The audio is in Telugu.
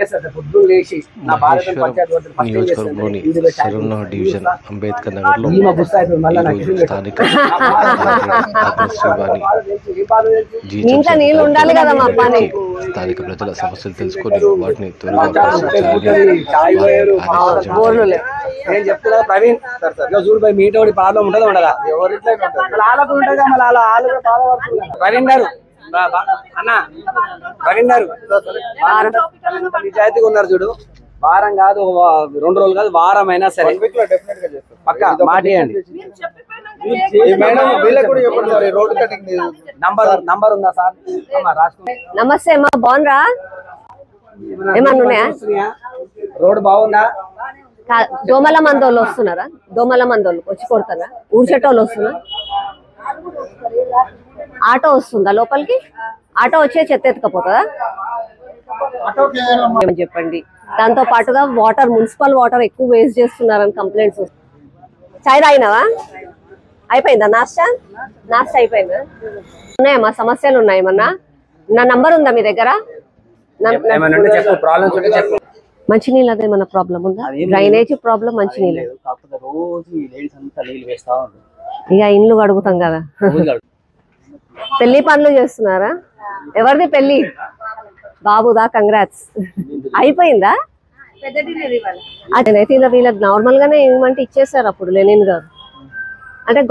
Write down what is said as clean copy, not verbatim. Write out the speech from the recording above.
ఎక్కేస్తారు పొద్దున్న లేచి నా భారత నియోజకవర్గంలోని సరూర్ డివిజన్ అంబేద్కర్ నగర్ లో స్థానిక స్థానిక ప్రజల సమస్యలు తెలుసుకొని వాటిని త్వరగా నేను చెప్తున్నా ప్రవీణ్ చూడు పోయి మీటోడి ప్రాబ్లం ఉంటుందో ఉండదా ప్రవీణ్ గారు అన్న ప్రవీణ్ గారు నిజాయితీగా ఉన్నారు చూడు వారం కాదు 2 రోజులు కాదు వారం అయినా సరే పక్కా మాటియండి నంబర్ ఉందా సార్ నమస్తే అమ్మా బాగుందా ఏమన్నా రోడ్ బాగుందా దోమల మందోళ్ళు వస్తున్నారా దోమల మందోళ్ళు వచ్చి కొడతారా ఊడ్చేటోళ్ళు వస్తున్నా ఆటో వస్తుందా లోపలికి ఆటో వచ్చే చెత్త ఎత్తుకపోతుందా చెప్పండి దాంతో పాటుగా వాటర్ మున్సిపల్ వాటర్ ఎక్కువ వేస్ట్ చేస్తున్నారని కంప్లైంట్స్ చాయ్ తాగినావా అయిపోయిందా నాస్టా అయిపోయిందా ఉన్నాయమ్మా సమస్యలు ఉన్నాయేమన్నా నా నంబర్ ఉందా మీ దగ్గర మంచినీళ్ళు అదేమన్నా ప్రాబ్లం ఉందా డ్రైనేజ్ ప్రాబ్లం మంచినీళ్ళు ఇక ఇండ్లు కడుగుతాం కదా పెళ్లి పనులు చేస్తున్నారా ఎవరిది పెళ్లి బాబుదా కంగ్రాట్స్ అయిపోయిందా అదేనైతే ఇలా వీళ్ళకి నార్మల్ గానే ఏమంటే ఇచ్చేసారు అప్పుడు లెనిన్ గారు అంటే